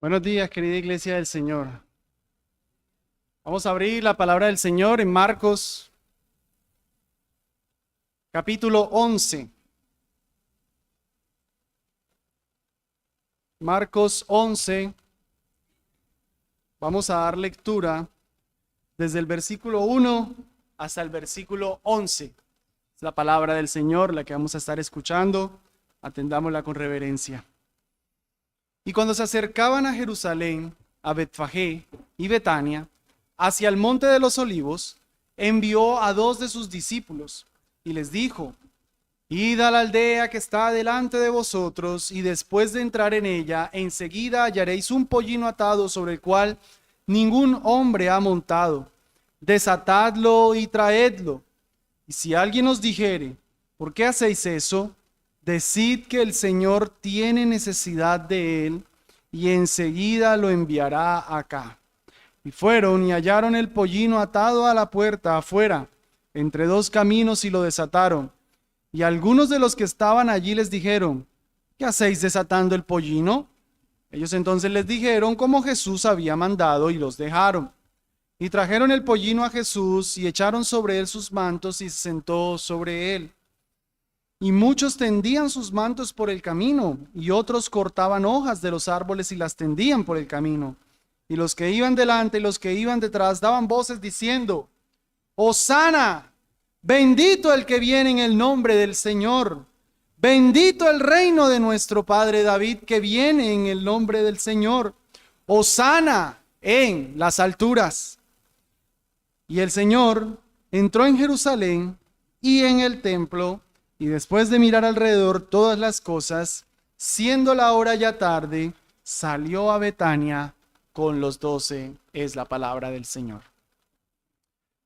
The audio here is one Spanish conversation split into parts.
Buenos días, querida iglesia del Señor. Vamos a abrir la palabra del Señor en Marcos, capítulo 11. Marcos 11. Vamos a dar lectura desde el versículo 1 hasta el versículo 11. Es la palabra del Señor la que vamos a estar escuchando. Atendámosla con reverencia. Y cuando se acercaban a Jerusalén, a Betfagé y Betania, hacia el monte de los olivos, envió a 2 de sus discípulos y les dijo: Id a la aldea que está delante de vosotros, y después de entrar en ella, enseguida hallaréis un pollino atado sobre el cual ningún hombre ha montado. Desatadlo y traedlo. Y si alguien os dijere: ¿por qué hacéis eso? Decid que el Señor tiene necesidad de él, y enseguida lo enviará acá. Y fueron y hallaron el pollino atado a la puerta afuera, entre 2 caminos, y lo desataron. Y algunos de los que estaban allí les dijeron: ¿qué hacéis desatando el pollino? Ellos entonces les dijeron como Jesús había mandado, y los dejaron. Y trajeron el pollino a Jesús, y echaron sobre él sus mantos, y se sentó sobre él. Y muchos tendían sus mantos por el camino, y otros cortaban hojas de los árboles y las tendían por el camino. Y los que iban delante y los que iban detrás daban voces diciendo: Hosana, bendito el que viene en el nombre del Señor. Bendito el reino de nuestro padre David, que viene en el nombre del Señor. Hosana en las alturas. Y el Señor entró en Jerusalén y en el templo, y después de mirar alrededor todas las cosas, siendo la hora ya tarde, salió a Betania con los 12. Es la palabra del Señor.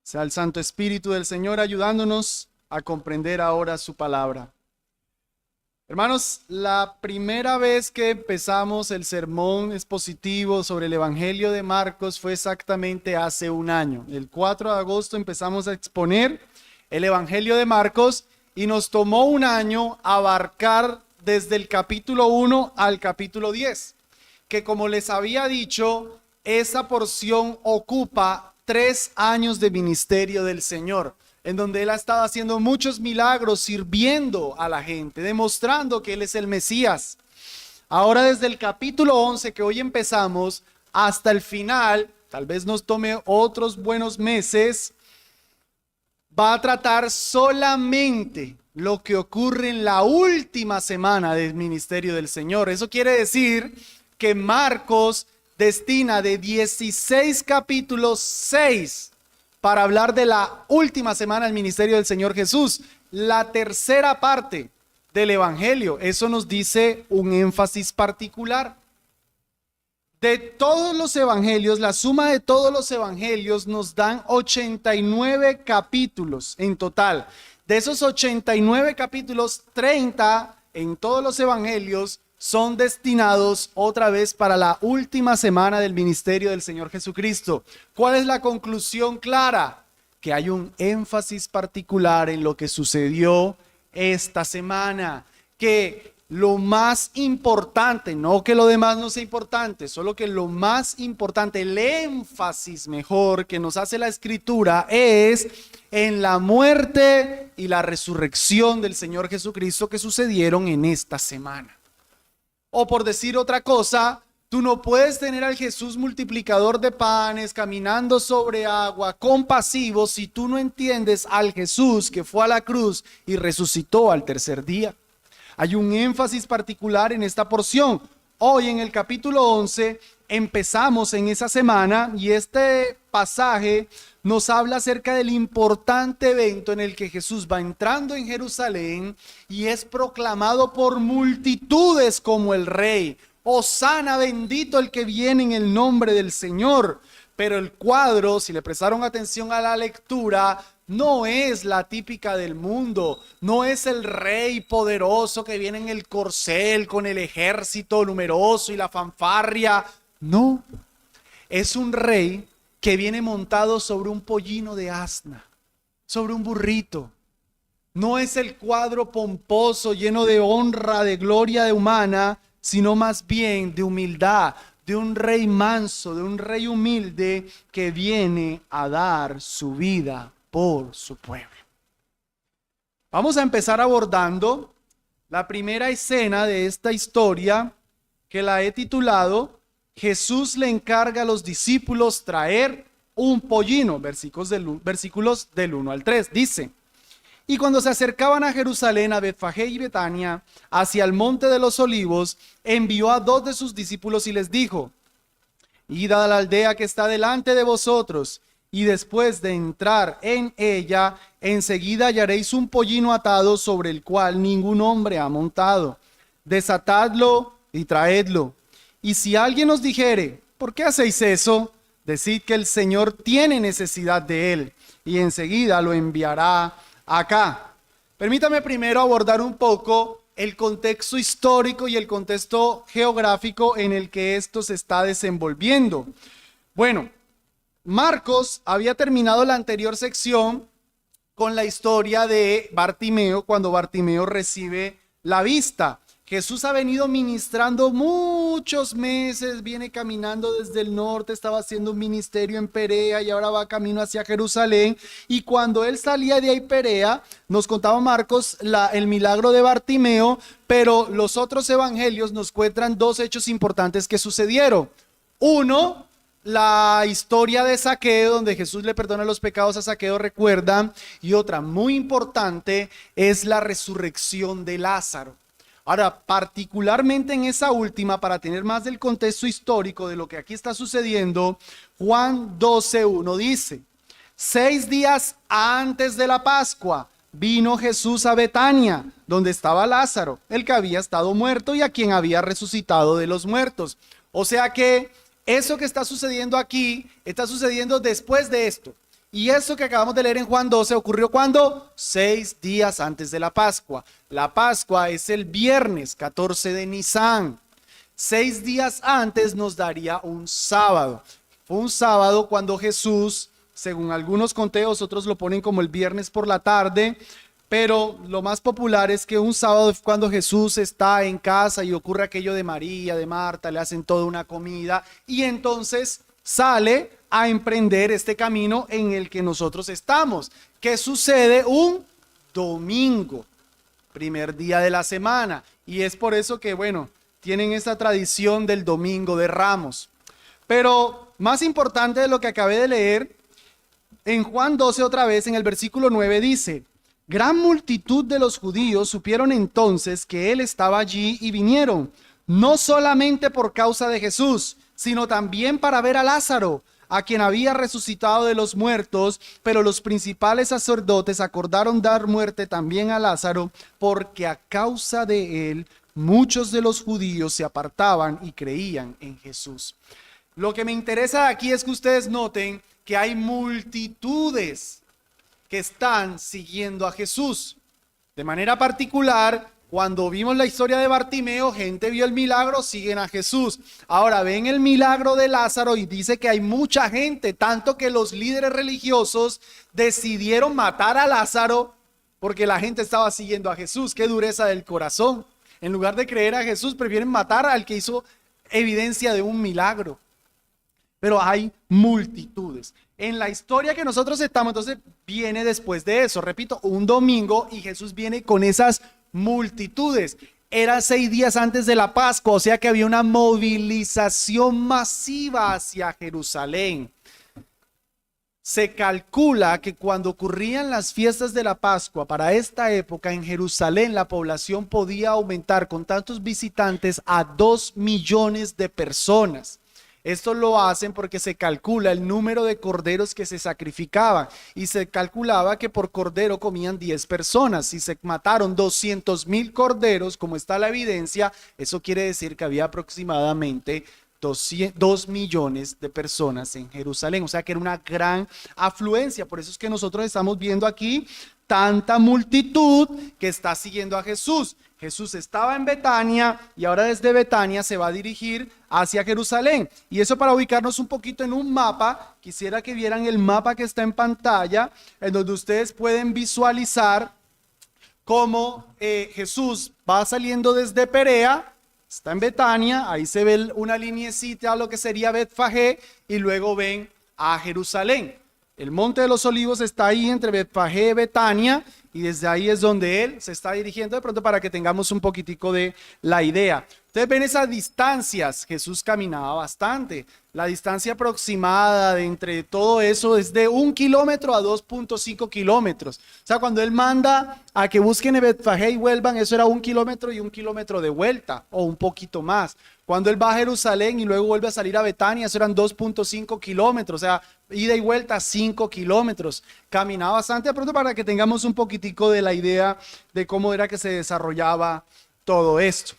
Sea el Santo Espíritu del Señor ayudándonos a comprender ahora su palabra. Hermanos, la primera vez que empezamos el sermón expositivo sobre el Evangelio de Marcos fue exactamente hace un año. El 4 de agosto empezamos a exponer el Evangelio de Marcos, y nos tomó un año abarcar desde el capítulo 1 al capítulo 10, que, como les había dicho, esa porción ocupa 3 años de ministerio del Señor, en donde Él ha estado haciendo muchos milagros, sirviendo a la gente, demostrando que Él es el Mesías. Ahora, desde el capítulo 11 que hoy empezamos hasta el final, tal vez nos tome otros buenos meses, va a tratar solamente lo que ocurre en la última semana del ministerio del Señor. Eso quiere decir que Marcos destina de 16 capítulos 6 para hablar de la última semana del ministerio del Señor Jesús, la tercera parte del Evangelio. Eso nos dice un énfasis particular. De todos los evangelios, la suma de todos los evangelios nos dan 89 capítulos en total. De esos 89 capítulos, 30 en todos los evangelios son destinados otra vez para la última semana del ministerio del Señor Jesucristo. ¿Cuál es la conclusión clara? Que hay un énfasis particular en lo que sucedió esta semana, que lo más importante, no que lo demás no sea importante, solo que lo más importante, el énfasis mejor que nos hace la Escritura es en la muerte y la resurrección del Señor Jesucristo que sucedieron en esta semana. O por decir otra cosa, tú no puedes tener al Jesús multiplicador de panes, caminando sobre agua, compasivo, si tú no entiendes al Jesús que fue a la cruz y resucitó al tercer día. Hay un énfasis particular en esta porción. Hoy en el capítulo 11 empezamos en esa semana, y este pasaje nos habla acerca del importante evento en el que Jesús va entrando en Jerusalén y es proclamado por multitudes como el Rey. Hosana, bendito el que viene en el nombre del Señor. Pero el cuadro, si le prestaron atención a la lectura, no es la típica del mundo, no es el rey poderoso que viene en el corcel con el ejército numeroso y la fanfarria. No, es un rey que viene montado sobre un pollino de asna, sobre un burrito. No es el cuadro pomposo lleno de honra, de gloria humana, sino más bien de humildad, de un rey manso, de un rey humilde que viene a dar su vida por su pueblo. Vamos a empezar abordando la primera escena de esta historia, que la he titulado Jesús le encarga a los discípulos traer un pollino, versículos del 1 al 3. Dice: y cuando se acercaban a Jerusalén, a Betfagé y Betania, hacia el monte de los olivos, envió a 2 de sus discípulos y les dijo: id a la aldea que está delante de vosotros, y después de entrar en ella, enseguida hallaréis un pollino atado sobre el cual ningún hombre ha montado. Desatadlo y traedlo. Y si alguien os dijere: ¿por qué hacéis eso?, decid que el Señor tiene necesidad de él, y enseguida lo enviará acá. Permítame primero abordar un poco el contexto histórico y el contexto geográfico en el que esto se está desenvolviendo. Bueno, Marcos había terminado la anterior sección con la historia de Bartimeo, cuando Bartimeo recibe la vista. Jesús ha venido ministrando muchos meses, viene caminando desde el norte, estaba haciendo un ministerio en Perea y ahora va camino hacia Jerusalén. Y cuando él salía de ahí Perea, nos contaba Marcos el milagro de Bartimeo, pero los otros evangelios nos cuentan 2 hechos importantes que sucedieron. Uno, la historia de Zaqueo, donde Jesús le perdona los pecados a Zaqueo, recuerdan. Y otra muy importante es la resurrección de Lázaro. Ahora, particularmente en esa última, para tener más del contexto histórico de lo que aquí está sucediendo, Juan 12:1 dice: 6 días antes de la Pascua, vino Jesús a Betania, donde estaba Lázaro, el que había estado muerto y a quien había resucitado de los muertos. O sea que eso que está sucediendo aquí, está sucediendo después de esto. Y eso que acabamos de leer en Juan 12 ocurrió ¿cuándo? 6 días antes de la Pascua. La Pascua es el viernes 14 de Nisan. 6 días antes nos daría un sábado. Fue un sábado cuando Jesús, según algunos conteos, otros lo ponen como el viernes por la tarde, pero lo más popular es que un sábado es cuando Jesús está en casa y ocurre aquello de María, de Marta, le hacen toda una comida y entonces sale a emprender este camino en el que nosotros estamos, que sucede un domingo, primer día de la semana, y es por eso que, bueno, tienen esta tradición del domingo de Ramos. Pero más importante de lo que acabé de leer, en Juan 12 otra vez, en el versículo 9 dice: gran multitud de los judíos supieron entonces que él estaba allí y vinieron, no solamente por causa de Jesús, sino también para ver a Lázaro, a quien había resucitado de los muertos. Pero los principales sacerdotes acordaron dar muerte también a Lázaro, porque a causa de él muchos de los judíos se apartaban y creían en Jesús. Lo que me interesa aquí es que ustedes noten que hay multitudes que están siguiendo a Jesús. De manera particular, cuando vimos la historia de Bartimeo, gente vio el milagro, siguen a Jesús. Ahora ven el milagro de Lázaro y dice que hay mucha gente, tanto que los líderes religiosos decidieron matar a Lázaro porque la gente estaba siguiendo a Jesús. Qué dureza del corazón. En lugar de creer a Jesús, prefieren matar al que hizo evidencia de un milagro. Pero hay multitudes. En la historia que nosotros estamos, entonces viene después de eso. Repito, un domingo y Jesús viene con esas multitudes. Era 6 días antes de la Pascua, o sea que había una movilización masiva hacia Jerusalén. Se calcula que cuando ocurrían las fiestas de la Pascua, para esta época en Jerusalén, la población podía aumentar con tantos visitantes a 2 millones de personas. Esto lo hacen porque se calcula el número de corderos que se sacrificaban y se calculaba que por cordero comían 10 personas. Si se mataron 200,000 corderos, como está la evidencia, eso quiere decir que había aproximadamente 2 millones de personas en Jerusalén. O sea que era una gran afluencia. Por eso es que nosotros estamos viendo aquí tanta multitud que está siguiendo a Jesús. Jesús estaba en Betania y ahora desde Betania se va a dirigir hacia Jerusalén. Y eso para ubicarnos un poquito en un mapa. Quisiera que vieran el mapa que está en pantalla, en donde ustedes pueden visualizar cómo Jesús va saliendo desde Perea Está en Betania, ahí se ve una lineecita a lo que sería Betfagé y luego ven a Jerusalén. El Monte de los Olivos está ahí entre Betfagé y Betania y desde ahí es donde él se está dirigiendo de pronto para que tengamos un poquitico de la idea. Ustedes ven esas distancias, Jesús caminaba bastante. La distancia aproximada de entre todo eso es de 1 kilómetro a 2.5 kilómetros. O sea, cuando él manda a que busquen en Betfagé y vuelvan, eso era 1 kilómetro y 1 kilómetro de vuelta o un poquito más. Cuando él va a Jerusalén y luego vuelve a salir a Betania, eso eran 2.5 kilómetros, o sea, ida y vuelta 5 kilómetros. Caminaba bastante de pronto para que tengamos un poquitico de la idea de cómo era que se desarrollaba todo esto.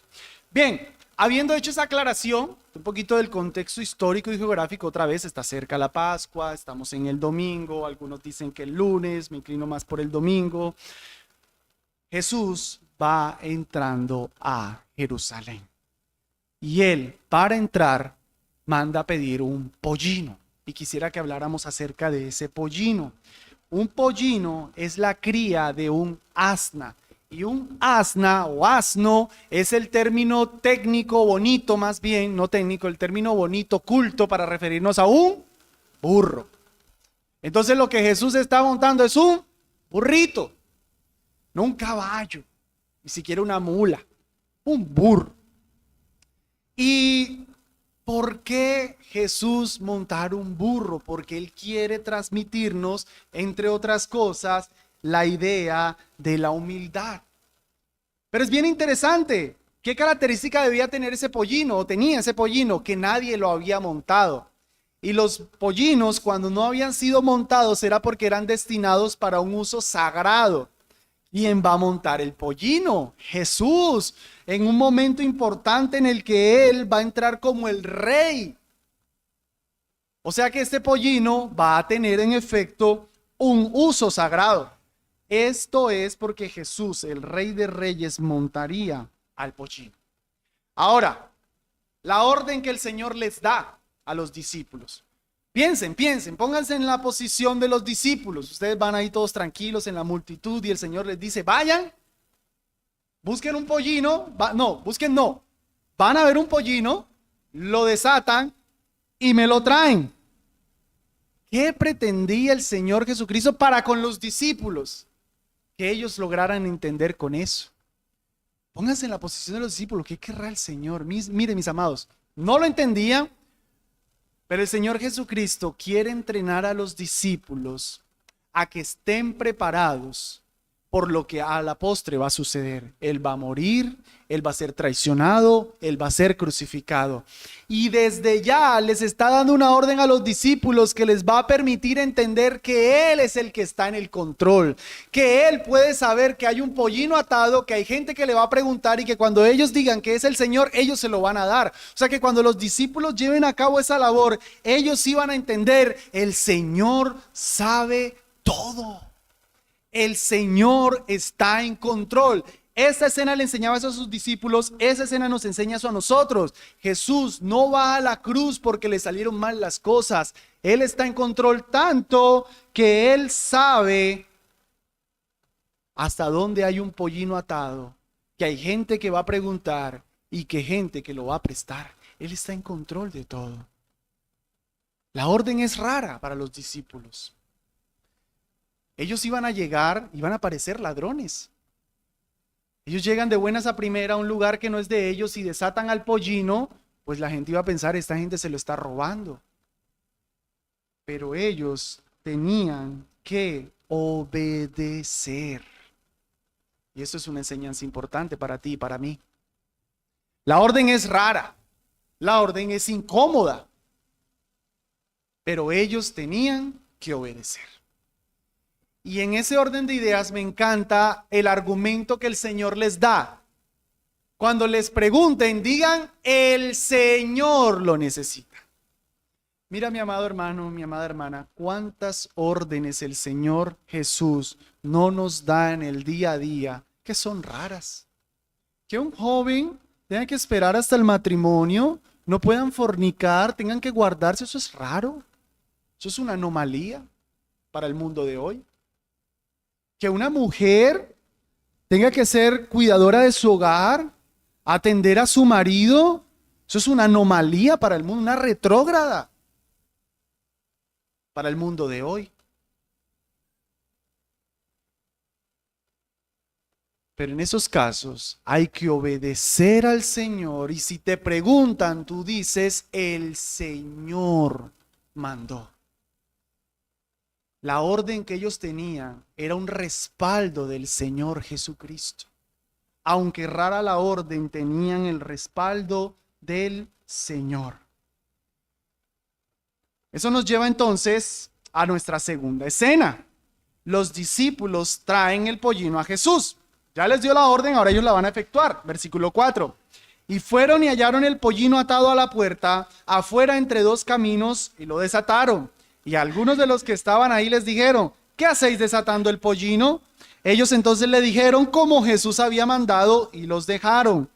Bien, habiendo hecho esa aclaración, un poquito del contexto histórico y geográfico, otra vez está cerca la Pascua, estamos en el domingo, algunos dicen que el lunes, me inclino más por el domingo. Jesús va entrando a Jerusalén y él, para entrar, manda a pedir un pollino y quisiera que habláramos acerca de ese pollino. Un pollino es la cría de un asna. Y un asna o asno es el término técnico bonito, más bien, no técnico, el término bonito, culto, para referirnos a un burro. Entonces lo que Jesús está montando es un burrito, no un caballo, ni siquiera una mula, un burro. ¿Y por qué Jesús montar un burro? Porque Él quiere transmitirnos, entre otras cosas, la idea de la humildad. Pero es bien interesante. ¿Qué característica debía tener ese pollino o tenía ese pollino? Que nadie lo había montado. Y los pollinos, cuando no habían sido montados, era porque eran destinados para un uso sagrado. ¿Quién va a montar el pollino? Jesús, en un momento importante en el que Él va a entrar como el rey. O sea que este pollino va a tener en efecto un uso sagrado. Esto es porque Jesús, el Rey de Reyes, montaría al pollino. Ahora, la orden que el Señor les da a los discípulos. Piensen, pónganse en la posición de los discípulos. Ustedes van ahí todos tranquilos en la multitud y el Señor les dice, vayan, busquen un pollino, van a ver un pollino, lo desatan y me lo traen. ¿Qué pretendía el Señor Jesucristo para con los discípulos? Que ellos lograran entender con eso. Pónganse en la posición de los discípulos. ¿Qué querrá el Señor? Miren, mis amados, no lo entendía, pero el Señor Jesucristo quiere entrenar a los discípulos a que estén preparados por lo que a la postre va a suceder. Él va a morir, Él va a ser traicionado, Él va a ser crucificado. Y desde ya les está dando una orden a los discípulos que les va a permitir entender que Él es el que está en el control, que Él puede saber que hay un pollino atado, que hay gente que le va a preguntar y que cuando ellos digan que es el Señor, ellos se lo van a dar. O sea que cuando los discípulos lleven a cabo esa labor, ellos iban a entender, el Señor sabe todo. El Señor está en control. Esta escena le enseñaba eso a sus discípulos, esa escena nos enseña eso a nosotros. Jesús no va a la cruz porque le salieron mal las cosas. Él está en control tanto que Él sabe hasta dónde hay un pollino atado, que hay gente que va a preguntar y que gente que lo va a prestar. Él está en control de todo. La orden es rara para los discípulos. Ellos iban a llegar, iban a parecer ladrones. Ellos llegan de buenas a primera a un lugar que no es de ellos y desatan al pollino, pues la gente iba a pensar, esta gente se lo está robando. Pero ellos tenían que obedecer. Y eso es una enseñanza importante para ti y para mí. La orden es rara, la orden es incómoda, pero ellos tenían que obedecer. Y en ese orden de ideas me encanta el argumento que el Señor les da. Cuando les pregunten, digan, el Señor lo necesita. Mira, mi amado hermano, mi amada hermana, cuántas órdenes el Señor Jesús no nos da en el día a día que son raras. Que un joven tenga que esperar hasta el matrimonio, no puedan fornicar, tengan que guardarse, eso es raro. Eso es una anomalía para el mundo de hoy. Que una mujer tenga que ser cuidadora de su hogar, atender a su marido. Eso es una anomalía para el mundo, una retrógrada para el mundo de hoy. Pero en esos casos hay que obedecer al Señor, y si te preguntan, tú dices, el Señor mandó. La orden que ellos tenían era un respaldo del Señor Jesucristo. Aunque rara la orden, tenían el respaldo del Señor. Eso nos lleva entonces a nuestra segunda escena. Los discípulos traen el pollino a Jesús. Ya les dio la orden, ahora ellos la van a efectuar. Versículo 4. Y fueron y hallaron el pollino atado a la puerta, afuera entre dos caminos, y lo desataron. Y algunos de los que estaban ahí les dijeron, ¿qué hacéis desatando el pollino? Ellos entonces le dijeron como Jesús había mandado, y los dejaron.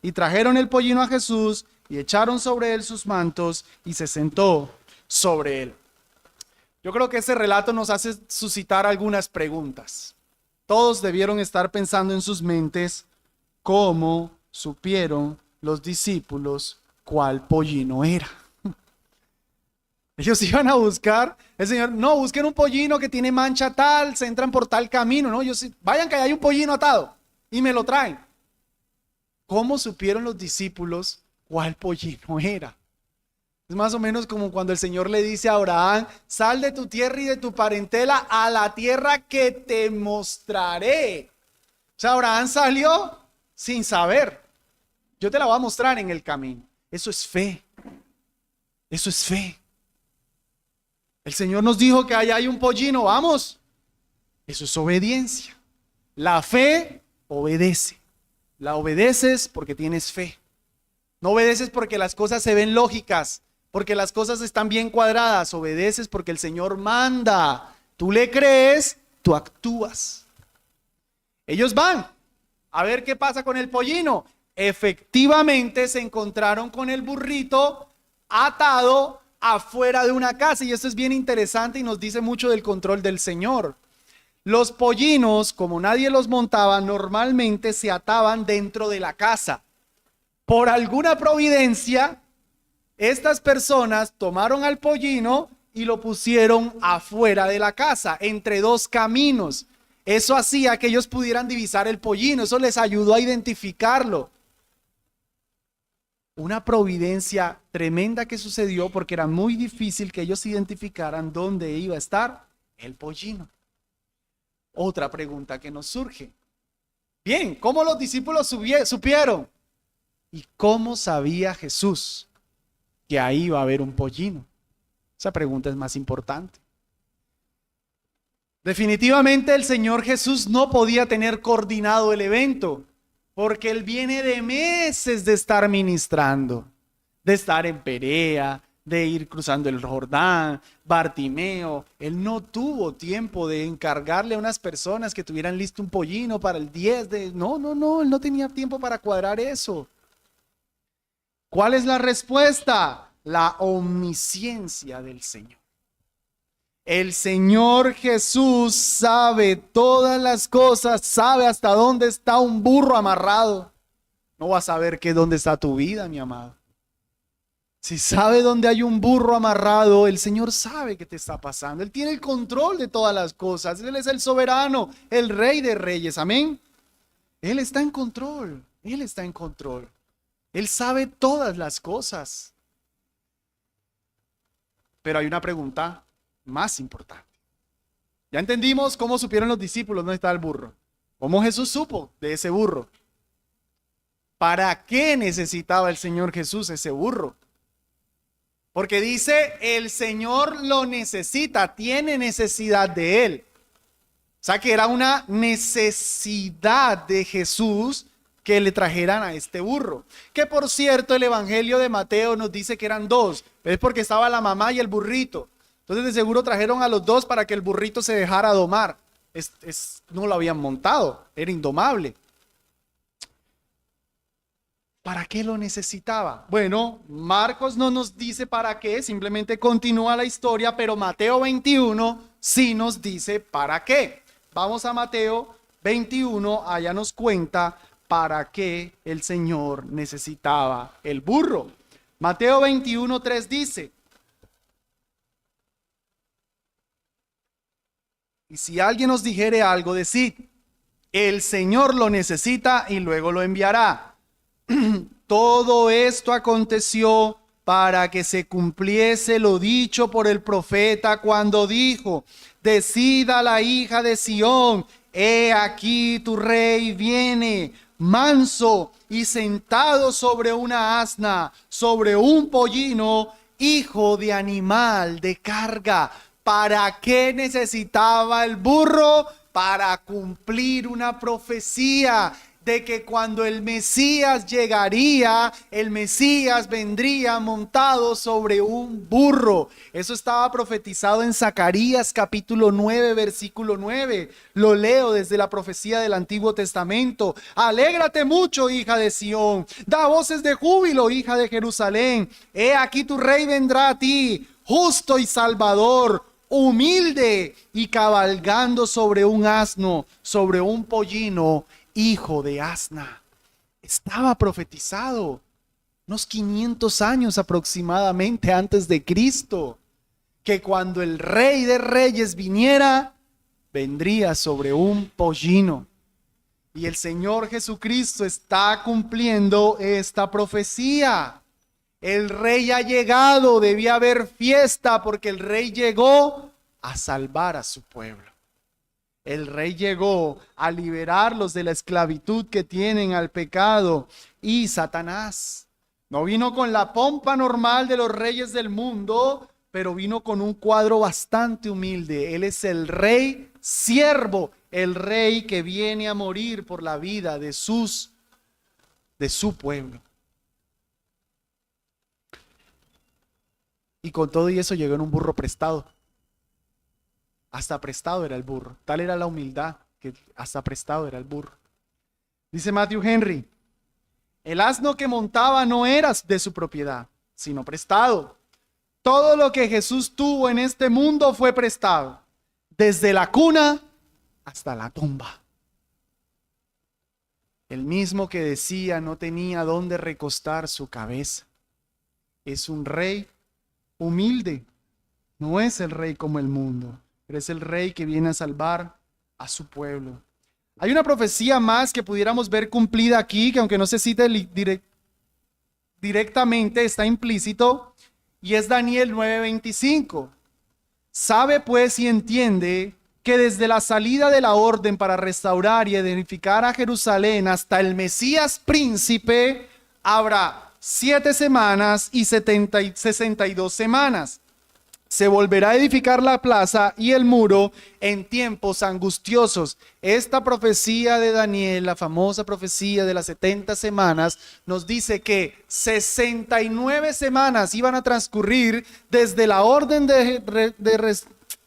Y trajeron el pollino a Jesús, y echaron sobre él sus mantos, y se sentó sobre él. Yo creo que ese relato nos hace suscitar algunas preguntas. Todos debieron estar pensando en sus mentes cómo supieron los discípulos cuál pollino era. Ellos iban a buscar, el Señor, no, busquen un pollino que tiene mancha tal, se entran por tal camino, no, ellos vayan que hay un pollino atado y me lo traen. ¿Cómo supieron los discípulos cuál pollino era? Es más o menos como cuando el Señor le dice a Abraham, sal de tu tierra y de tu parentela a la tierra que te mostraré. O sea, Abraham salió sin saber. Yo te la voy a mostrar en el camino. Eso es fe. Eso es fe. El Señor nos dijo que allá hay un pollino, vamos. Eso es obediencia. La fe obedece. La obedeces porque tienes fe. No obedeces porque las cosas se ven lógicas, porque las cosas están bien cuadradas. Obedeces porque el Señor manda. Tú le crees, tú actúas. Ellos van a ver qué pasa con el pollino. Efectivamente se encontraron con el burrito atado afuera de una casa, y esto es bien interesante y nos dice mucho del control del Señor. Los pollinos, como nadie los montaba, normalmente se ataban dentro de la casa. Por alguna providencia, estas personas tomaron al pollino y lo pusieron afuera de la casa, entre dos caminos. Eso hacía que ellos pudieran divisar el pollino, eso les ayudó a identificarlo. Una providencia tremenda que sucedió porque era muy difícil que ellos identificaran dónde iba a estar el pollino. Otra pregunta que nos surge. Bien, ¿cómo los discípulos supieron? ¿Y cómo sabía Jesús que ahí iba a haber un pollino? Esa pregunta es más importante. Definitivamente el Señor Jesús no podía tener coordinado el evento, porque Él viene de meses de estar ministrando, de estar en Perea, de ir cruzando el Jordán, Bartimeo. Él no tuvo tiempo de encargarle a unas personas que tuvieran listo un pollino para el 10 de... No, Él no tenía tiempo para cuadrar eso. ¿Cuál es la respuesta? La omnisciencia del Señor. El Señor Jesús sabe todas las cosas, sabe hasta dónde está un burro amarrado. No vas a saber dónde está tu vida, mi amado. Si sabe dónde hay un burro amarrado, el Señor sabe qué te está pasando. Él tiene el control de todas las cosas. Él es el soberano, el Rey de reyes. Amén. Él está en control. Él está en control. Él sabe todas las cosas. Pero hay una pregunta más importante. Ya entendimos cómo supieron los discípulos dónde estaba el burro. ¿Cómo Jesús supo de ese burro? ¿Para qué necesitaba el Señor Jesús ese burro? Porque dice, el Señor lo necesita, tiene necesidad de él. O sea que era una necesidad de Jesús que le trajeran a este burro. Que por cierto el Evangelio de Mateo nos dice que eran dos. Es porque estaba la mamá y el burrito. Entonces de seguro trajeron a los dos para que el burrito se dejara domar. No lo habían montado, era indomable. ¿Para qué lo necesitaba? Bueno, Marcos no nos dice para qué, simplemente continúa la historia, pero Mateo 21 sí nos dice para qué. Vamos a Mateo 21, allá nos cuenta para qué el Señor necesitaba el burro. Mateo 21:3 dice: y si alguien os dijere algo, decid, el Señor lo necesita y luego lo enviará. Todo esto aconteció para que se cumpliese lo dicho por el profeta cuando dijo: decida la hija de Sión, he aquí tu rey viene, manso y sentado sobre una asna, sobre un pollino, hijo de animal de carga. ¿Para qué necesitaba el burro? Para cumplir una profecía de que cuando el Mesías llegaría, el Mesías vendría montado sobre un burro. Eso estaba profetizado en Zacarías capítulo 9, versículo 9. Lo leo desde la profecía del Antiguo Testamento. Alégrate mucho, hija de Sión. Da voces de júbilo, hija de Jerusalén. He aquí tu rey vendrá a ti, justo y salvador, humilde y cabalgando sobre un asno, sobre un pollino, hijo de asna. Estaba profetizado unos 500 años aproximadamente antes de Cristo, que cuando el Rey de Reyes viniera, vendría sobre un pollino. Y el Señor Jesucristo está cumpliendo esta profecía. El Rey ha llegado, debía haber fiesta porque el Rey llegó a salvar a su pueblo. El Rey llegó a liberarlos de la esclavitud que tienen al pecado y Satanás. No vino con la pompa normal de los reyes del mundo, pero vino con un cuadro bastante humilde. Él es el Rey siervo, el Rey que viene a morir por la vida de su pueblo. Y con todo y eso llegó en un burro prestado. Hasta prestado era el burro. Tal era la humildad que hasta prestado era el burro. Dice Matthew Henry: el asno que montaba no era de su propiedad, sino prestado. Todo lo que Jesús tuvo en este mundo fue prestado, desde la cuna hasta la tumba. El mismo que decía no tenía dónde recostar su cabeza. Es un rey humilde. No es el rey como el mundo. Pero es el Rey que viene a salvar a su pueblo. Hay una profecía más que pudiéramos ver cumplida aquí, que aunque no se cite directamente, está implícito, y es Daniel 9:25. Sabe pues y entiende que desde la salida de la orden para restaurar y edificar a Jerusalén hasta el Mesías príncipe, habrá 7 semanas y 62 semanas. Se volverá a edificar la plaza y el muro en tiempos angustiosos. Esta profecía de Daniel, la famosa profecía de las 70 semanas, nos dice que 69 semanas iban a transcurrir desde la orden de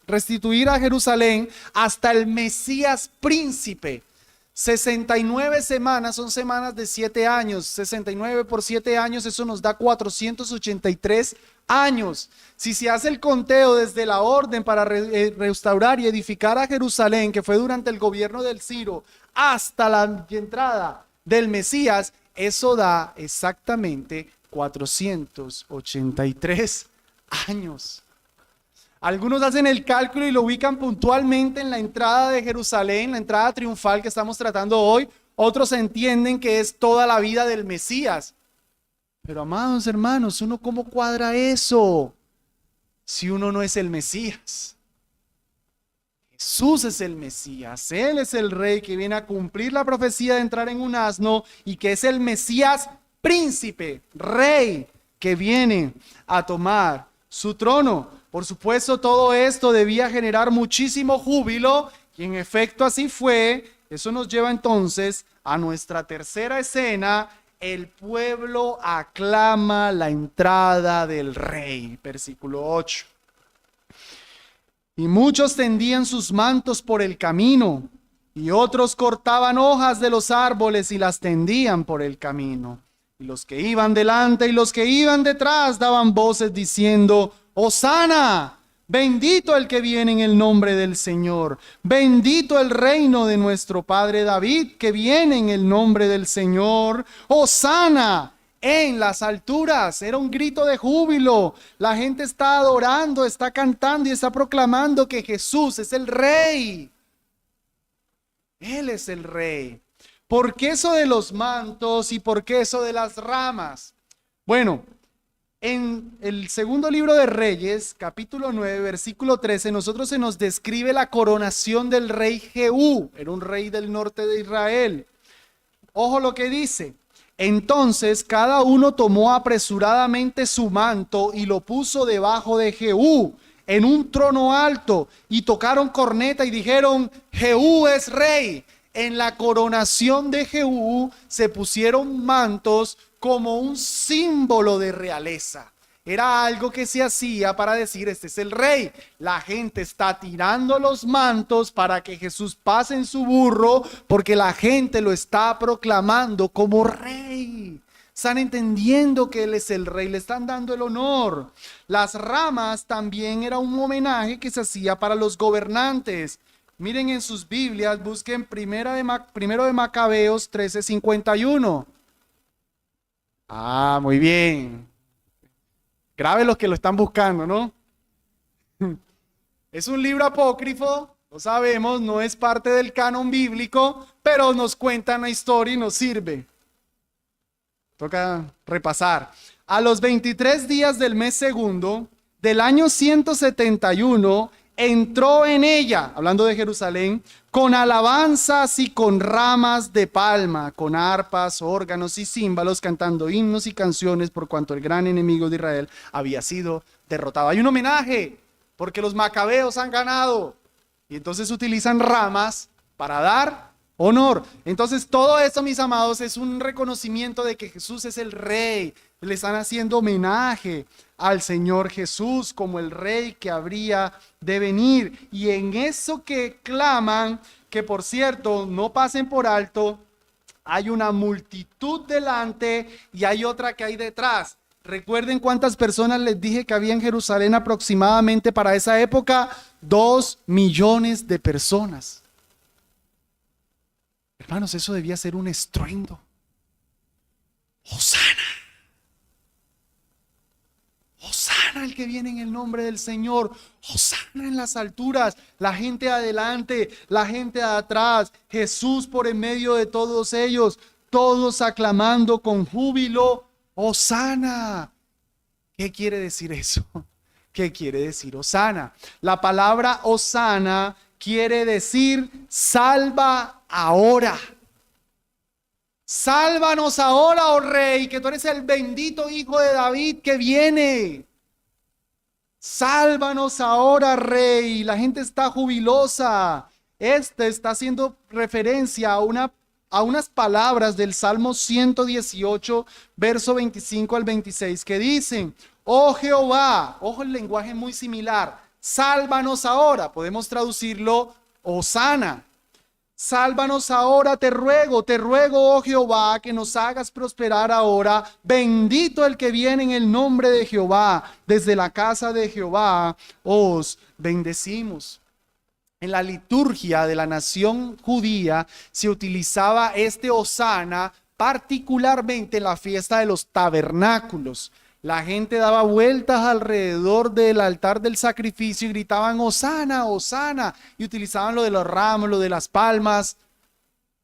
restituir a Jerusalén hasta el Mesías príncipe. 69 semanas son semanas de 7 años. 69 por 7 años, eso nos da 483 años. Si se hace el conteo desde la orden para restaurar y edificar a Jerusalén, que fue durante el gobierno del Ciro, hasta la entrada del Mesías, eso da exactamente 483 años. Algunos hacen el cálculo y lo ubican puntualmente en la entrada de Jerusalén, la entrada triunfal que estamos tratando hoy. Otros entienden que es toda la vida del Mesías. Pero amados hermanos, ¿uno cómo cuadra eso? Si uno no es el Mesías. Jesús es el Mesías. Él es el Rey que viene a cumplir la profecía de entrar en un asno y que es el Mesías príncipe, Rey, que viene a tomar su trono. Por supuesto, todo esto debía generar muchísimo júbilo y en efecto así fue. Eso nos lleva entonces a nuestra tercera escena. El pueblo aclama la entrada del Rey. Versículo 8. Y muchos tendían sus mantos por el camino, y otros cortaban hojas de los árboles y las tendían por el camino. Y los que iban delante y los que iban detrás daban voces diciendo: Hosana, Bendito el que viene en el nombre del Señor. Bendito el reino de nuestro padre David, que viene en el nombre del Señor. Hosana en las alturas. Era un grito de júbilo. La gente está adorando, está cantando y está proclamando que Jesús es el Rey. Él es el Rey. ¿Por qué eso de los mantos y por qué eso de las ramas? Bueno, en el segundo libro de Reyes, capítulo 9, versículo 13, nosotros se nos describe la coronación del rey Jehú. Era un rey del norte de Israel. Ojo lo que dice. Entonces cada uno tomó apresuradamente su manto y lo puso debajo de Jehú en un trono alto, y tocaron corneta y dijeron: Jehú es rey. En la coronación de Jehú se pusieron mantos como un símbolo de realeza. Era algo que se hacía para decir: este es el rey. La gente está tirando los mantos para que Jesús pase en su burro, porque la gente lo está proclamando como rey. Están entendiendo que Él es el rey, le están dando el honor. Las ramas también era un homenaje que se hacía para los gobernantes. Miren en sus Biblias, busquen primero de Macabeos 13:51. Ah, muy bien. Grave los que lo están buscando, ¿no? Es un libro apócrifo, lo sabemos, no es parte del canon bíblico, pero nos cuenta una historia y nos sirve. Toca repasar. A los 23 días del mes segundo, del año 171, entró en ella, hablando de Jerusalén, con alabanzas y con ramas de palma, con arpas, órganos y címbalos, cantando himnos y canciones, por cuanto el gran enemigo de Israel había sido derrotado. Hay un homenaje, porque los macabeos han ganado, y entonces utilizan ramas para dar honor. Entonces todo eso, mis amados, es un reconocimiento de que Jesús es el Rey. Le están haciendo homenaje al Señor Jesús como el Rey que habría de venir. Y en eso que claman, que por cierto, no pasen por alto, hay una multitud delante y hay otra que hay detrás. Recuerden cuántas personas les dije que había en Jerusalén aproximadamente para esa época: 2 millones de personas. Hermanos, eso debía ser un estruendo. ¡Hosana! ¡Hosana el que viene en el nombre del Señor! ¡Hosana en las alturas! La gente adelante, la gente atrás, Jesús por en medio de todos ellos, todos aclamando con júbilo: ¡Hosana! ¿Qué quiere decir eso? ¿Qué quiere decir Hosana? La palabra Hosana quiere decir: salva ahora. Sálvanos ahora, oh Rey, que tú eres el bendito Hijo de David que viene. Sálvanos ahora, Rey. La gente está jubilosa. Este está haciendo referencia a unas palabras del Salmo 118, verso 25 al 26, que dicen: oh Jehová, ojo el lenguaje muy similar, sálvanos ahora. Podemos traducirlo: Hosana. Sálvanos ahora, te ruego, oh Jehová, que nos hagas prosperar ahora. Bendito el que viene en el nombre de Jehová. Desde la casa de Jehová os bendecimos. En la liturgia de la nación judía se utilizaba este Hosana particularmente en la fiesta de los tabernáculos. La gente daba vueltas alrededor del altar del sacrificio y gritaban: Hosana, Hosana, y utilizaban lo de los ramos, lo de las palmas.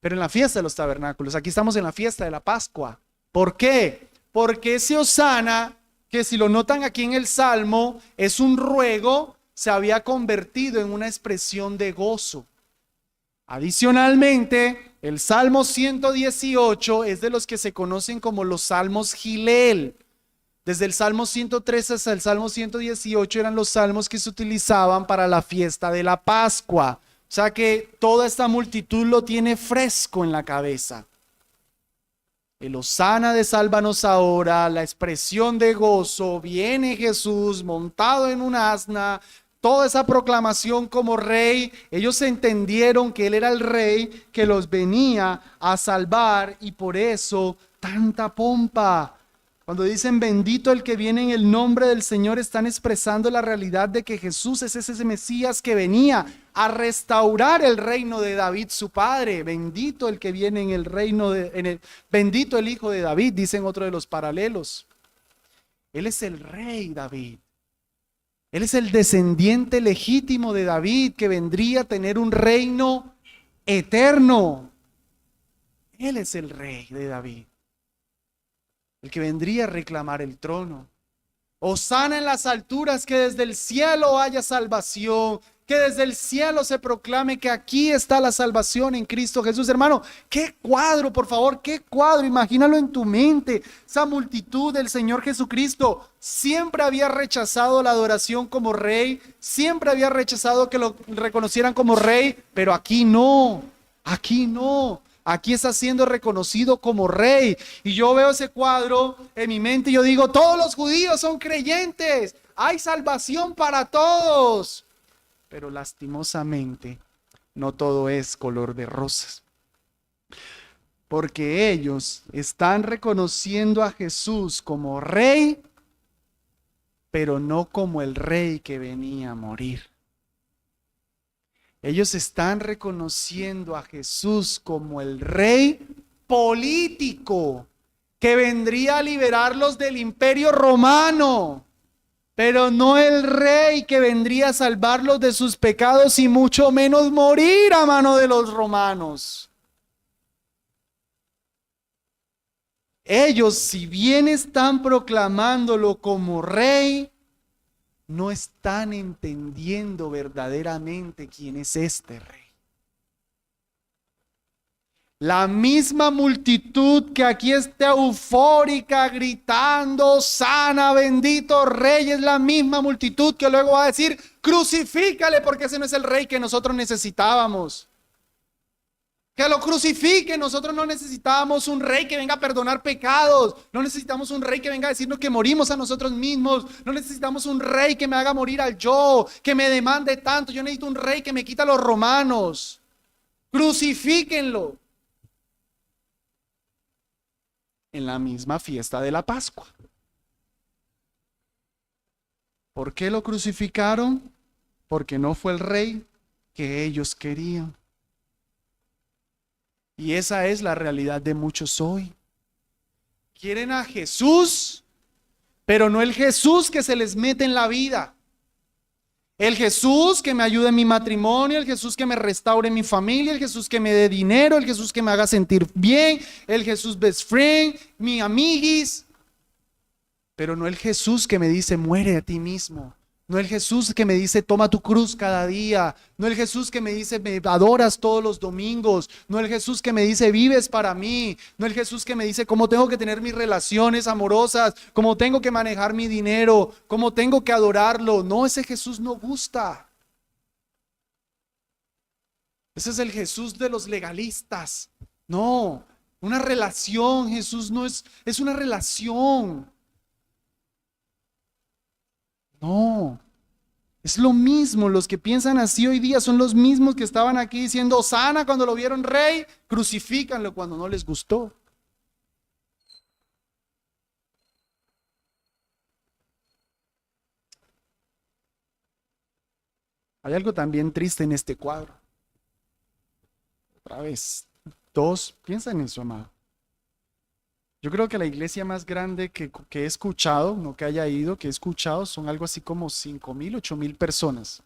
Pero en la fiesta de los tabernáculos, aquí estamos en la fiesta de la Pascua. ¿Por qué? Porque ese Hosana, que si lo notan aquí en el Salmo, es un ruego, se había convertido en una expresión de gozo. Adicionalmente, el Salmo 118 es de los que se conocen como los Salmos Gilel. Desde el Salmo 113 hasta el Salmo 118 eran los salmos que se utilizaban para la fiesta de la Pascua. O sea que toda esta multitud lo tiene fresco en la cabeza. El Hosana de sálvanos ahora, la expresión de gozo, viene Jesús montado en un asna, toda esa proclamación como rey. Ellos entendieron que Él era el rey que los venía a salvar y por eso tanta pompa. Cuando dicen bendito el que viene en el nombre del Señor, están expresando la realidad de que Jesús es ese Mesías que venía a restaurar el reino de David, su padre. Bendito el que viene en el reino bendito el hijo de David, dicen otro de los paralelos. Él es el rey David. Él es el descendiente legítimo de David que vendría a tener un reino eterno. Él es el rey de David, el que vendría a reclamar el trono. Hosana en las alturas, que desde el cielo haya salvación, que desde el cielo se proclame que aquí está la salvación en Cristo Jesús. Hermano, qué cuadro, por favor, qué cuadro, imagínalo en tu mente. Esa multitud del Señor Jesucristo siempre había rechazado la adoración como rey, siempre había rechazado que lo reconocieran como rey, pero aquí no, aquí no. Aquí está siendo reconocido como rey. Y yo veo ese cuadro en mi mente y yo digo, todos los judíos son creyentes. Hay salvación para todos. Pero lastimosamente, no todo es color de rosas. Porque ellos están reconociendo a Jesús como rey, pero no como el rey que venía a morir. Ellos están reconociendo a Jesús como el rey político que vendría a liberarlos del imperio romano, pero no el rey que vendría a salvarlos de sus pecados y mucho menos morir a mano de los romanos. Ellos, si bien están proclamándolo como rey, no están entendiendo verdaderamente quién es este rey. La misma multitud que aquí está eufórica, gritando, sana, bendito rey, es la misma multitud que luego va a decir, crucifícale porque ese no es el rey que nosotros necesitábamos. Que lo crucifiquen. Nosotros no necesitábamos un rey que venga a perdonar pecados. No necesitamos un rey que venga a decirnos que morimos a nosotros mismos. No necesitamos un rey que me haga morir al yo, que me demande tanto. Yo necesito un rey que me quita a los romanos. Crucifíquenlo. En la misma fiesta de la Pascua. ¿Por qué lo crucificaron? Porque no fue el rey que ellos querían. Y esa es la realidad de muchos hoy. Quieren a Jesús, pero no el Jesús que se les mete en la vida. El Jesús que me ayude en mi matrimonio, el Jesús que me restaure mi familia, el Jesús que me dé dinero, el Jesús que me haga sentir bien, el Jesús best friend, mi amiguis. Pero no el Jesús que me dice muere a ti mismo. No el Jesús que me dice toma tu cruz cada día. No el Jesús que me dice me adoras todos los domingos. No el Jesús que me dice vives para mí. No el Jesús que me dice cómo tengo que tener mis relaciones amorosas, cómo tengo que manejar mi dinero, cómo tengo que adorarlo. No, ese Jesús no gusta. Ese es el Jesús de los legalistas. No, una relación, Jesús no es una relación. No, es lo mismo. Los que piensan así hoy día son los mismos que estaban aquí diciendo Hosana cuando lo vieron rey, crucifícanlo cuando no les gustó. Hay algo también triste en este cuadro. Otra vez, todos piensan en su amado. Yo creo que la iglesia más grande que he escuchado, no que haya ido, que he escuchado, son algo así como 5,000, 8,000 personas.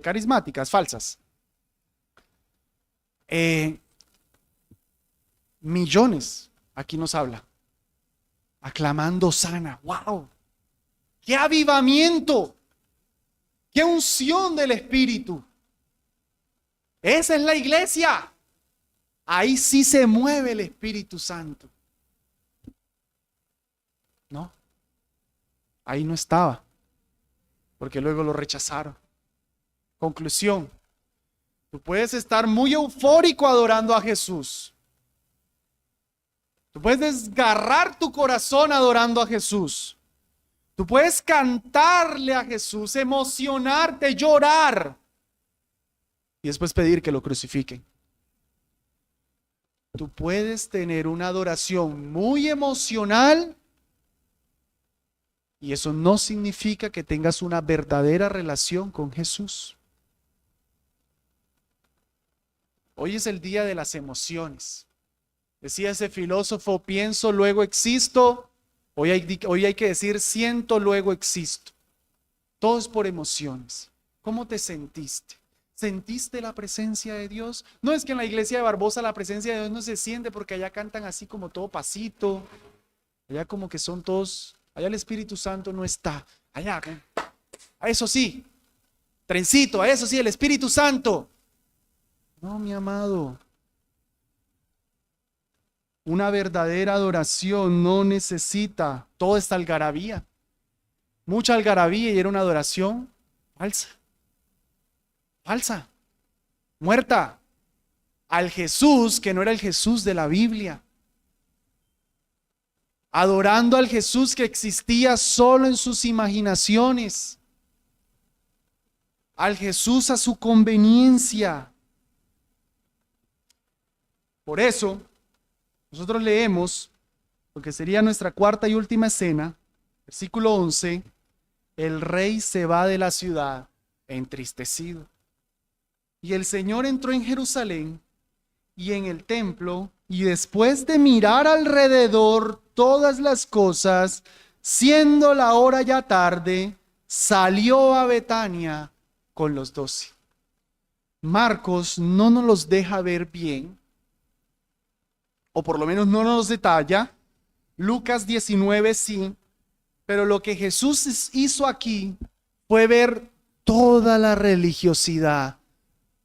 Carismáticas, falsas. Millones, aquí nos habla. Aclamando Hosana. ¡Wow! ¡Qué avivamiento! ¡Qué unción del Espíritu! Esa es la iglesia. Ahí sí se mueve el Espíritu Santo. No, ahí no estaba, porque luego lo rechazaron. Conclusión, tú puedes estar muy eufórico adorando a Jesús. Tú puedes desgarrar tu corazón adorando a Jesús. Tú puedes cantarle a Jesús, emocionarte, llorar y después pedir que lo crucifiquen. Tú puedes tener una adoración muy emocional y eso no significa que tengas una verdadera relación con Jesús. Hoy es el día de las emociones. Decía ese filósofo, pienso, luego existo. Hoy hay que decir, siento, luego existo. Todo es por emociones. ¿Cómo te sentiste? ¿Sentiste la presencia de Dios? No es que en la iglesia de Barbosa la presencia de Dios no se siente porque allá cantan así como todo pasito. Allá como que son todos, allá el Espíritu Santo no está. Allá, a eso sí, trencito, a eso sí, el Espíritu Santo. No, mi amado. Una verdadera adoración no necesita toda esta algarabía. Mucha algarabía y era una adoración falsa. Falsa. Muerta. Al Jesús que no era el Jesús de la Biblia. Adorando al Jesús que existía solo en sus imaginaciones. Al Jesús a su conveniencia. Por eso, nosotros leemos lo que sería nuestra cuarta y última escena, versículo 11, el rey se va de la ciudad entristecido. Y el Señor entró en Jerusalén y en el templo, y después de mirar alrededor todas las cosas, siendo la hora ya tarde, salió a Betania con los 12. Marcos no nos los deja ver bien, o por lo menos no nos detalla. Lucas 19 sí, pero lo que Jesús hizo aquí fue ver toda la religiosidad,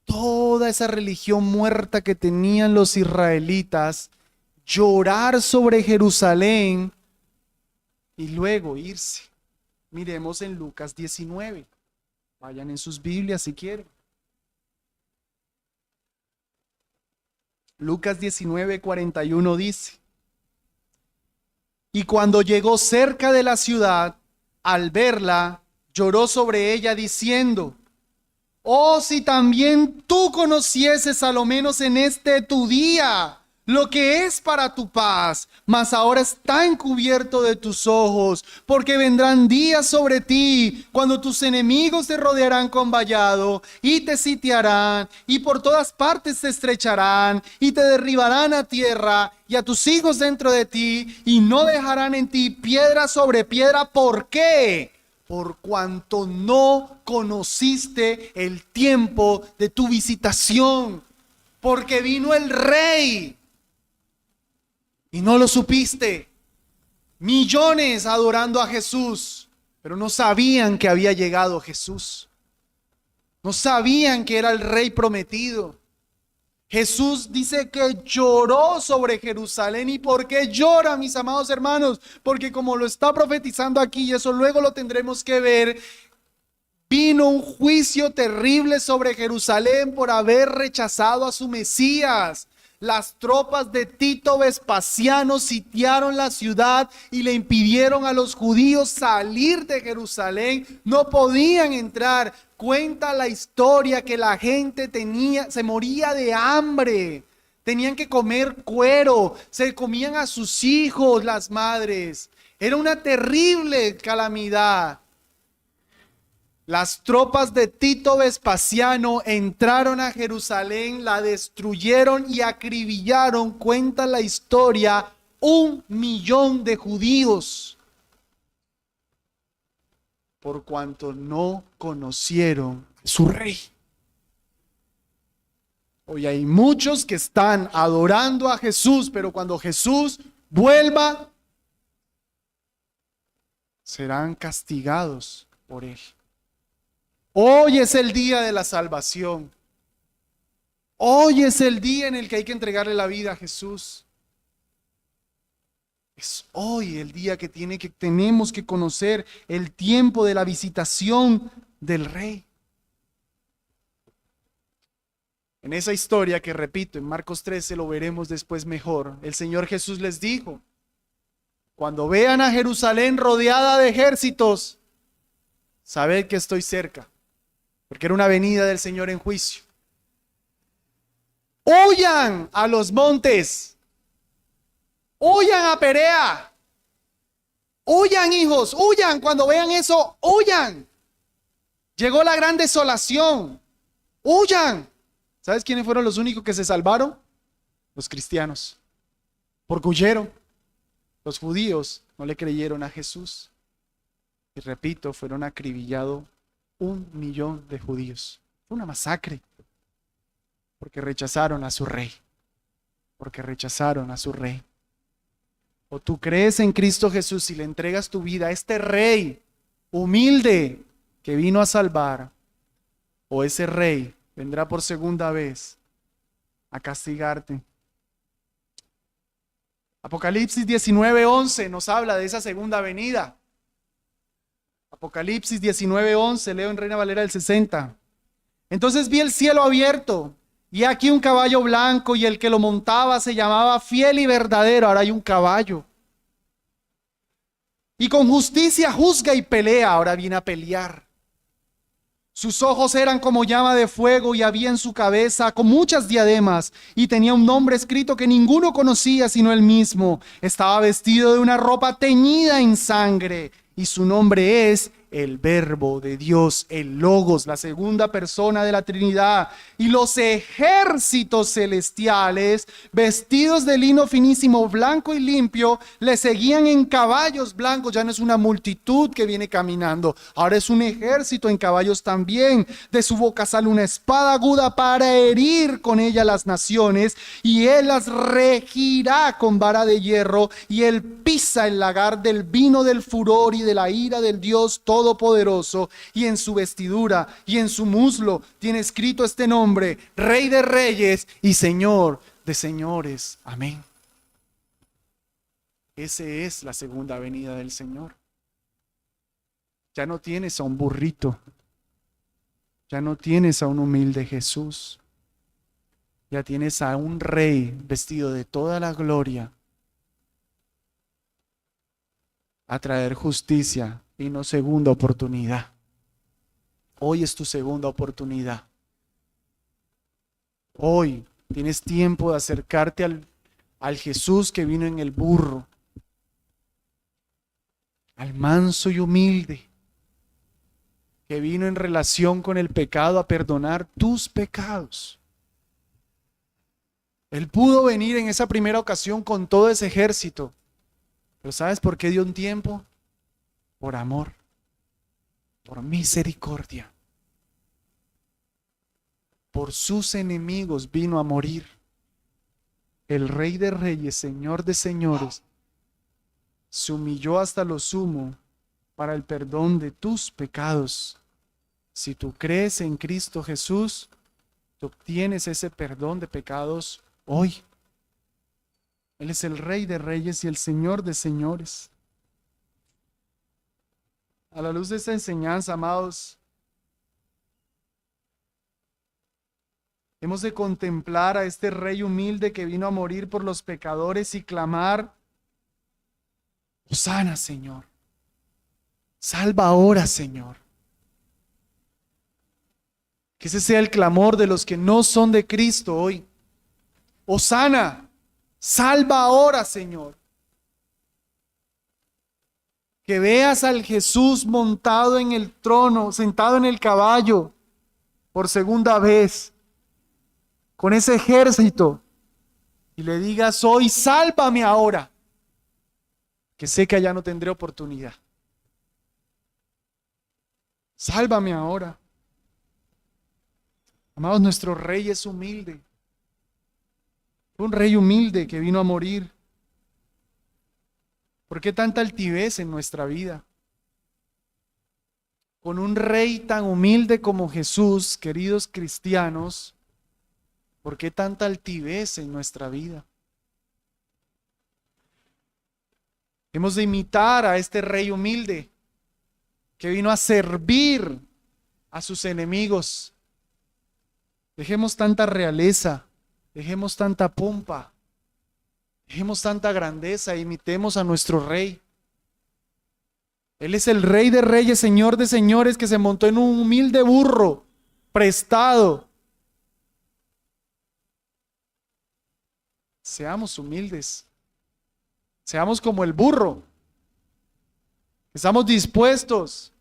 toda esa religión muerta que tenían los israelitas, llorar sobre Jerusalén y luego irse. Miremos en Lucas 19. Vayan en sus Biblias si quieren. Lucas 19:41 dice: y cuando llegó cerca de la ciudad, al verla, lloró sobre ella diciendo: oh, si también tú conocieses a lo menos en este tu día lo que es para tu paz, mas ahora está encubierto de tus ojos, porque vendrán días sobre ti cuando tus enemigos te rodearán con vallado y te sitiarán y por todas partes te estrecharán y te derribarán a tierra y a tus hijos dentro de ti y no dejarán en ti piedra sobre piedra. ¿Por qué? Por cuanto no conociste el tiempo de tu visitación, porque vino el rey y no lo supiste. Millones adorando a Jesús, pero no sabían que había llegado Jesús. No sabían que era el rey prometido. Jesús dice que lloró sobre Jerusalén. ¿Y por qué llora, mis amados hermanos? Porque como lo está profetizando aquí, y eso luego lo tendremos que ver, vino un juicio terrible sobre Jerusalén por haber rechazado a su Mesías. Las tropas de Tito Vespasiano sitiaron la ciudad y le impidieron a los judíos salir de Jerusalén. No podían entrar. Cuenta la historia que la gente se moría de hambre. Tenían que comer cuero. Se comían a sus hijos las madres. Era una terrible calamidad. Las tropas de Tito Vespasiano entraron a Jerusalén, la destruyeron y acribillaron, cuenta la historia, 1 millón de judíos, por cuanto no conocieron a su rey. Hoy hay muchos que están adorando a Jesús, pero cuando Jesús vuelva, serán castigados por él. Hoy es el día de la salvación. Hoy es el día en el que hay que entregarle la vida a Jesús. Es hoy el día que tenemos que conocer el tiempo de la visitación del Rey. En esa historia que repito, en Marcos 13 lo veremos después mejor. El Señor Jesús les dijo: cuando vean a Jerusalén rodeada de ejércitos, sabed que estoy cerca. Porque era una venida del Señor en juicio. huyan a los montes, huyan a Perea, huyan hijos, huyan, cuando vean eso, huyan. Llegó la gran desolación, huyan. ¿Sabes quiénes fueron los únicos que se salvaron? Los cristianos, porque huyeron. Los judíos no le creyeron a Jesús. Y repito, fueron acribillados 1.000.000 de judíos. Fue una masacre, porque rechazaron a su rey, porque rechazaron a su rey. O tú crees en Cristo Jesús y le entregas tu vida a este rey humilde que vino a salvar, o ese rey vendrá por segunda vez a castigarte. Apocalipsis 19:11 nos habla de esa segunda venida. Apocalipsis 19:11, leo en Reina Valera del 60. Entonces vi el cielo abierto, y aquí un caballo blanco, y el que lo montaba se llamaba Fiel y Verdadero. Ahora hay un caballo. Y con justicia juzga y pelea. Ahora viene a pelear. Sus ojos eran como llama de fuego, y había en su cabeza con muchas diademas, y tenía un nombre escrito que ninguno conocía sino él mismo. Estaba vestido de una ropa teñida en sangre, y su nombre es el Verbo de Dios, el Logos, la segunda persona de la Trinidad. Y los ejércitos celestiales, vestidos de lino finísimo, blanco y limpio, le seguían en caballos blancos. Ya no es una multitud que viene caminando, ahora es un ejército en caballos también. De su boca sale una espada aguda para herir con ella las naciones, y él las regirá con vara de hierro, y él pisa el lagar del vino del furor y de la ira del Dios Todopoderoso. Y en su vestidura y en su muslo tiene escrito este nombre: Rey de Reyes y Señor de Señores. Amén. Esa es la segunda venida del Señor. Ya no tienes a un burrito, ya no tienes a un humilde Jesús, ya tienes a un rey vestido de toda la gloria a traer justicia y no segunda oportunidad. Hoy es tu segunda oportunidad. Hoy tienes tiempo de acercarte al Jesús que vino en el burro, al manso y humilde, que vino en relación con el pecado a perdonar tus pecados. Él pudo venir en esa primera ocasión con todo ese ejército, pero ¿sabes por qué dio un tiempo? Por amor, por misericordia. Por sus enemigos vino a morir. El Rey de Reyes, Señor de Señores, se humilló hasta lo sumo para el perdón de tus pecados. Si tú crees en Cristo Jesús, tú obtienes ese perdón de pecados hoy. Él es el Rey de Reyes y el Señor de Señores. A la luz de esta enseñanza, amados, hemos de contemplar a este Rey humilde que vino a morir por los pecadores y clamar: Hosana, Señor. Salva ahora, Señor. Que ese sea el clamor de los que no son de Cristo hoy. Hosana. Salva ahora, Señor. Que veas al Jesús montado en el trono, sentado en el caballo, por segunda vez, con ese ejército, y le digas hoy: sálvame ahora, que sé que allá no tendré oportunidad. Sálvame ahora. Amados, nuestro Rey es humilde. Un Rey humilde que vino a morir. ¿Por qué tanta altivez en nuestra vida? Con un Rey tan humilde como Jesús, queridos cristianos, ¿por qué tanta altivez en nuestra vida? Hemos de imitar a este Rey humilde que vino a servir a sus enemigos. Dejemos tanta realeza. Dejemos tanta pompa, dejemos tanta grandeza e imitemos a nuestro Rey. Él es el Rey de Reyes, Señor de Señores, que se montó en un humilde burro prestado. Seamos humildes. Seamos como el burro. Estamos dispuestos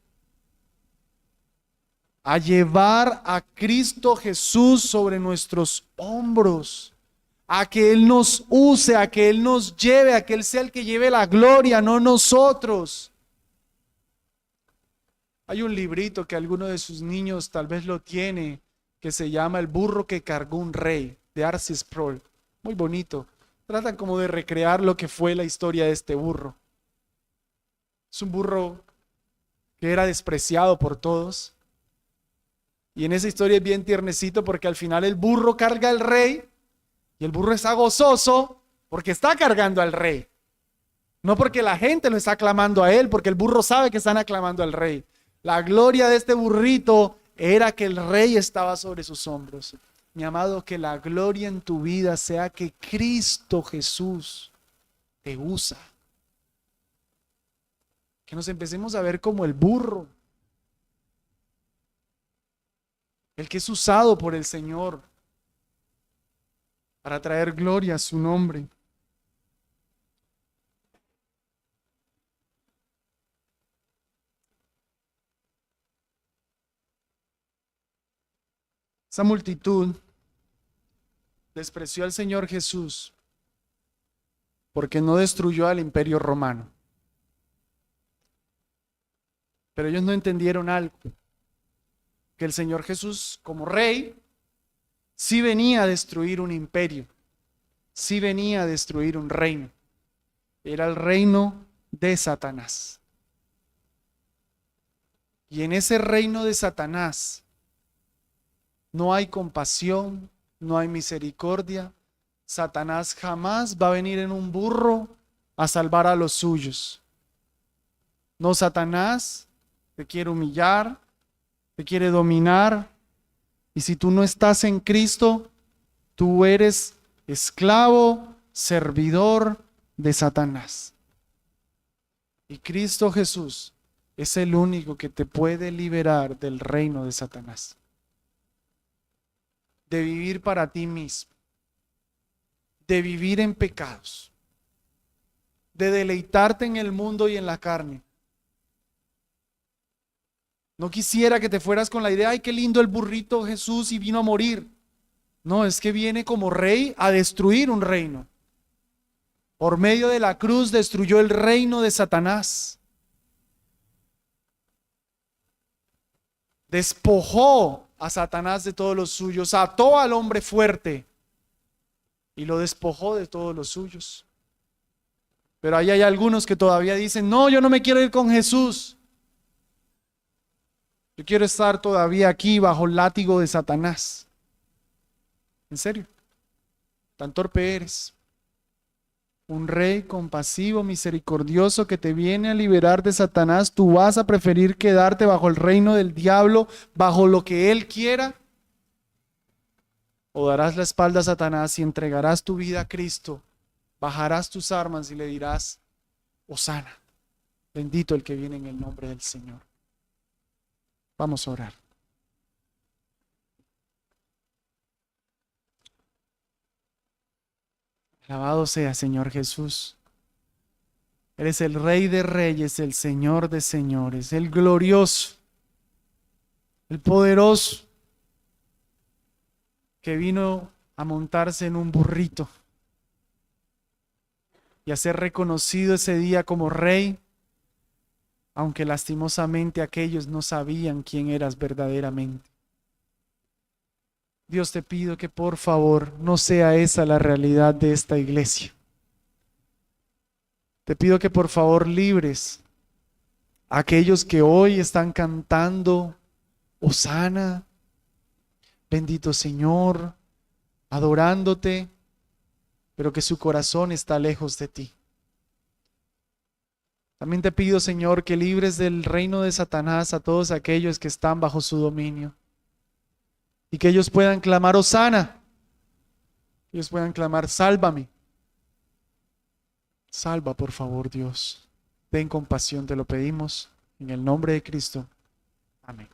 a llevar a Cristo Jesús sobre nuestros hombros, a que Él nos use, a que Él nos lleve, a que Él sea el que lleve la gloria, no nosotros. Hay un librito que alguno de sus niños tal vez lo tiene, que se llama El burro que cargó un rey, de Arcis Sproul. Muy bonito. Tratan como de recrear lo que fue la historia de este burro. Es un burro que era despreciado por todos. Y en esa historia es bien tiernecito porque al final el burro carga al rey y el burro está gozoso porque está cargando al rey. No porque la gente lo está aclamando a él, porque el burro sabe que están aclamando al rey. La gloria de este burrito era que el rey estaba sobre sus hombros. Mi amado, que la gloria en tu vida sea que Cristo Jesús te usa. Que nos empecemos a ver como el burro. El que es usado por el Señor para traer gloria a su nombre. Esa multitud despreció al Señor Jesús porque no destruyó al imperio romano. Pero ellos no entendieron algo, que el Señor Jesús como rey sí venía a destruir un imperio, sí venía a destruir un reino. Era el reino de Satanás. Y en ese reino de Satanás no hay compasión, no hay misericordia. Satanás jamás va a venir en un burro a salvar a los suyos. No, Satanás te quiere humillar, te quiere dominar. Y si tú no estás en Cristo, tú eres esclavo, servidor de Satanás. Y Cristo Jesús es el único que te puede liberar del reino de Satanás. De vivir para ti mismo, de vivir en pecados, de deleitarte en el mundo y en la carne. No quisiera que te fueras con la idea, ay, qué lindo el burrito Jesús y vino a morir. No, es que viene como rey a destruir un reino. Por medio de la cruz destruyó el reino de Satanás. Despojó a Satanás de todos los suyos, ató al hombre fuerte y lo despojó de todos los suyos. Pero ahí hay algunos que todavía dicen, no, yo no me quiero ir con Jesús. Yo quiero estar todavía aquí bajo el látigo de Satanás. ¿En serio? Tan torpe eres. Un rey compasivo, misericordioso que te viene a liberar de Satanás, ¿tú vas a preferir quedarte bajo el reino del diablo, bajo lo que él quiera? ¿O darás la espalda a Satanás y entregarás tu vida a Cristo? Bajarás tus armas y le dirás, Hosana, bendito el que viene en el nombre del Señor. Vamos a orar. Alabado sea, Señor Jesús. Eres el Rey de Reyes, el Señor de Señores, el glorioso, el poderoso, que vino a montarse en un burrito y a ser reconocido ese día como Rey, aunque lastimosamente aquellos no sabían quién eras verdaderamente. Dios, te pido que por favor no sea esa la realidad de esta iglesia. Te pido que por favor libres a aquellos que hoy están cantando Hosana, bendito Señor, adorándote, pero que su corazón está lejos de ti. También te pido, Señor, que libres del reino de Satanás a todos aquellos que están bajo su dominio. Y que ellos puedan clamar Hosana. Que ellos puedan clamar, sálvame. Salva, por favor, Dios. Ten compasión, te lo pedimos. En el nombre de Cristo. Amén.